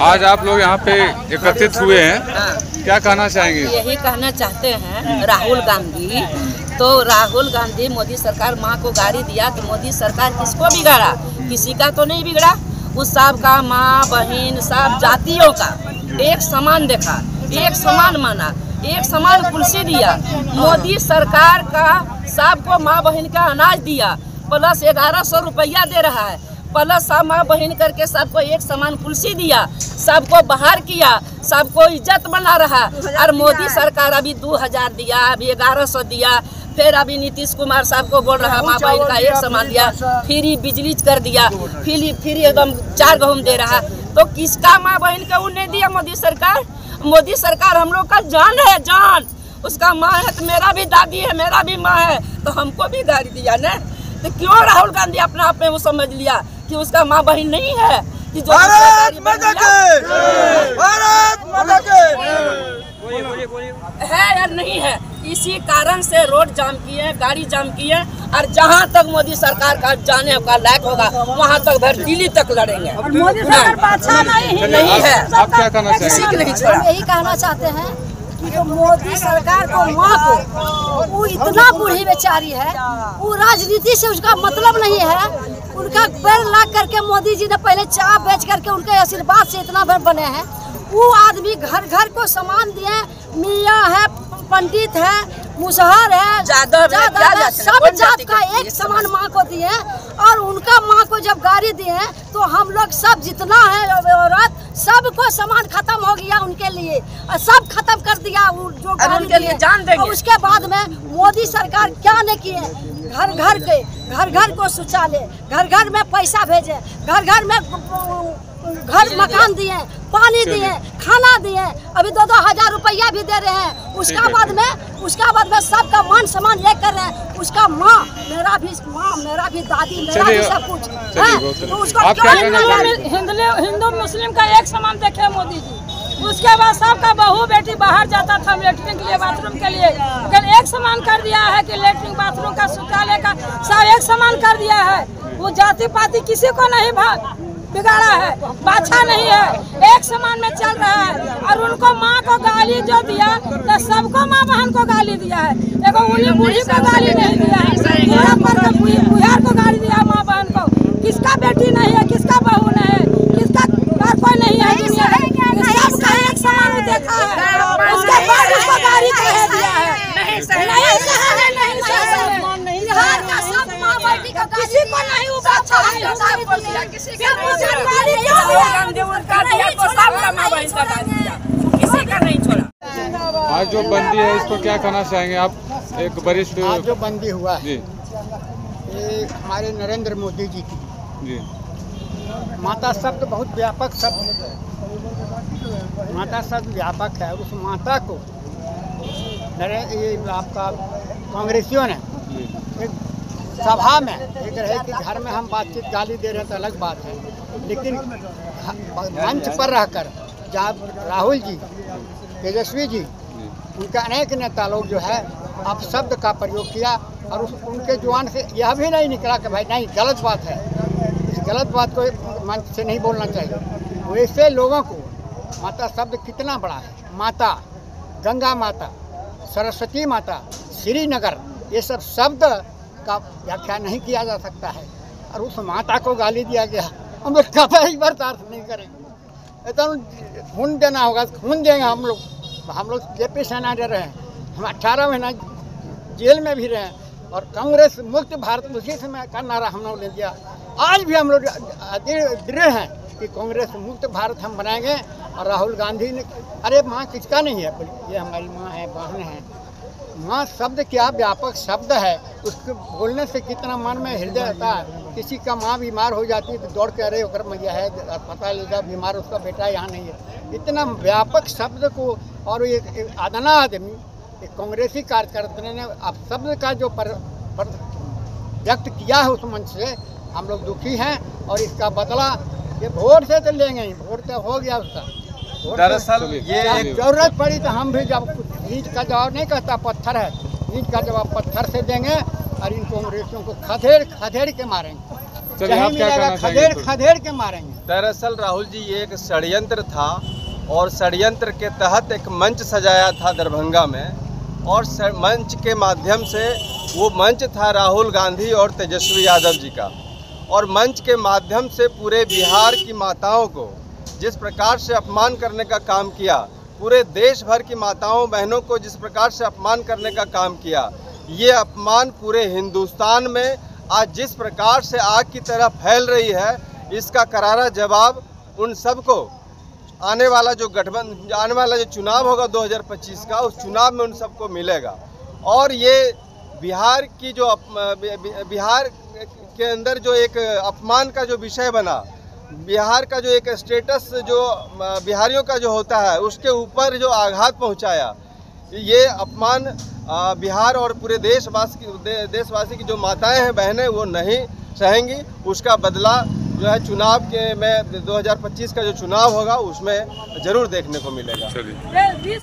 आज आप लोग यहाँ पे एकत्रित हुए हैं, क्या कहना चाहेंगे? यही कहना चाहते हैं राहुल गांधी, तो राहुल गांधी मोदी सरकार माँ को गाड़ी दिया तो मोदी सरकार किसको बिगाड़ा? किसी का तो नहीं बिगड़ा। उस सब का माँ बहन सब जातियों का एक समान देखा, एक समान माना, एक समान कुर्सी दिया। मोदी सरकार का सबको माँ बहन का अनाज दिया, प्लस 1100 रुपया दे रहा है, प्लस सब माँ बहन करके सबको एक समान कुर्सी दिया, सबको बाहर किया, सबको इज्जत बना रहा। और मोदी सरकार अभी 2000 दिया, अभी 1100 दिया, फिर अभी नीतीश कुमार साहब को बोल रहा माँ बहन का एक समान दिया, फ्री बिजली कर दिया, फ्री एकदम 4 गेहूं दे रहा। तो किसका माँ बहन का उन्हें दिया मोदी सरकार? मोदी सरकार हम लोग का जान है, जान। उसका माँ है तो मेरा भी दादी है, मेरा भी माँ है, तो हमको भी गाड़ी दिया ना। तो क्यों राहुल गांधी अपना आप में वो समझ लिया कि उसका माँ बहन नहीं है कि जो भारत माता के है या नहीं है? इसी कारण से रोड जाम किए, गाड़ी जाम किए, और जहाँ तक मोदी सरकार का जाने का लायक होगा वहाँ तक भर दिल्ली तक लड़ेंगे। मोदी सरकार अच्छा नहीं है। आप क्या कहना चाहेंगे? यही कहना चाहते हैं कि जो मोदी सरकार को माँ को वो इतना बूढ़ी बेचारी है, वो राजनीति से उसका मतलब नहीं है। उनका पैर लाग करके मोदी जी ने पहले चाय बेच करके उनके आशीर्वाद से इतना बने हैं। वो आदमी घर घर को सामान दिए, मियाँ है, पंडित है, मुसहर है, जादव है, सब जात का एक समान माँ को दिए। और उनका माँ को जब गाड़ी दिए तो हम लोग सब जितना है औरत सबको सामान खत्म हो गया उनके लिए, और सब खत्म कर दिया वो जो गाड़ी दिए। जान देंगे। और उसके बाद में मोदी सरकार क्या नहीं किए? घर घर को शौचालय, घर घर में पैसा भेजे, घर घर में घर मकान दिए, पानी दिए, खाना दिए, अभी 2-2 हजार रुपया भी दे रहे हैं। उसका बाद में सबका मान सम्मान लेकर रहे हैं। उसका माँ मेरा भी दादी, मेरा भी सब कुछ है। तो उसको हिंदू मुस्लिम का एक समान देखे मोदी जी। उसके बाद सबका बहू बेटी बाहर जाता था लेटरिन के लिए, बाथरूम के लिए, लेकिन एक समान कर दिया है कि लेटरिन बाथरूम का शौचालय का सब एक समान कर दिया है। वो जाति पाति किसी को नहीं बिगाड़ा है, बाछा नहीं है, एक समान में चल रहा है। और उनको माँ को गाली जो दिया तो सबको माँ बहन को गाली दिया है, एगो उन्हीं बूढ़ी को गाली नहीं दिया है। बुढ़ियार को गाली दिया माँ बहन को। किसका बेटी नहीं है, किसका बहू नहीं है, किसका कोई नहीं है दुनिया में, सबका एक समान देखा है। उसके बाद उसको गाली कह दिया है। किसी को नहीं किसी का नहीं छोड़ा। आज जो बंदी है इसको क्या कहना चाहेंगे आप? एक वरिष्ठ आज जो बंदी हुआ है जी, ये हमारे नरेंद्र मोदी जी की जी, माता शब्द बहुत व्यापक शब्द, माता शब्द व्यापक है। उस माता को ये आपका कांग्रेसियों ने एक सभा में एक रहे कि घर में हम बातचीत गाली दे रहे हैं तो अलग बात है, लेकिन मंच पर रहकर जहाँ राहुल जी, तेजस्वी जी, उनके अनेक नेता लोग जो है आप शब्द का प्रयोग किया और उनके जुबान से यह भी नहीं निकला कि भाई नहीं गलत बात है, इस गलत बात को मंच से नहीं बोलना चाहिए। वैसे लोगों को माता शब्द कितना बड़ा है, माता, गंगा माता, सरस्वती माता, श्रीनगर, ये सब शब्द का व्याख्या नहीं किया जा सकता है। और उस माता को गाली दिया गया, हम लोग कभी बर्दाश्त नहीं करेंगे। इतना खून देना होगा, खून देंगे हम लोग जेपी सेना दे रहे हैं, हम 18 महीना जेल में भी रहे और कांग्रेस मुक्त भारत उसी समय का नारा हम लोग ने दिया। आज भी हम लोग दृढ़ हैं कि कांग्रेस मुक्त भारत हम बनाएंगे। और राहुल गांधी ने, अरे माँ किसका नहीं है, ये हमारी माँ है, बहन है। माँ शब्द क्या व्यापक शब्द है, उसके बोलने से कितना मन में हृदय रहता है। किसी का माँ बीमार हो जाती है तो दौड़ के अरे होकर मैया है अस्पताल ले जाओ, बीमार उसका बेटा यहाँ नहीं है। इतना व्यापक शब्द को और एक आदना आदमी, एक कांग्रेसी कार्यकर्ता ने अब शब्द का जो व्यक्त किया है उस मंच से हम लोग दुखी हैं। और इसका बदला ये वोट से तो लेंगे ही, वोट तो हो गया उसका। दरअसल ये जरूरत पड़ी तो हम भी जब ईंट का जवाब नहीं कहता पत्थर है, ईंट का जवाब पत्थर से देंगे और इन कांग्रेसियों को खदेड़ के मारेंगे। चलिए, नहीं आप क्या मिलेगा, कहना चाहेंगे? खदेड़ के मारेंगे। दरअसल राहुल जी ये एक षड्यंत्र था और षड्यंत्र के तहत एक मंच सजाया था दरभंगा में और मंच के माध्यम से वो मंच था राहुल गांधी और तेजस्वी यादव जी का और मंच के माध्यम से पूरे बिहार की माताओं को जिस प्रकार से अपमान करने का काम किया, पूरे देश भर की माताओं बहनों को जिस प्रकार से अपमान करने का काम किया, ये अपमान पूरे हिंदुस्तान में आज जिस प्रकार से आग की तरह फैल रही है, इसका करारा जवाब उन सबको आने वाला जो चुनाव होगा 2025 का, उस चुनाव में उन सबको मिलेगा। और ये बिहार की जो बिहार के अंदर जो एक अपमान का जो विषय बना, बिहार का जो एक स्टेटस जो बिहारियों का जो होता है उसके ऊपर जो आघात पहुंचाया, ये अपमान बिहार और पूरे देशवासी की जो माताएं हैं, बहनें, वो नहीं सहेंगी। उसका बदला जो है चुनाव के में 2025 का जो चुनाव होगा उसमें जरूर देखने को मिलेगा। चलिए।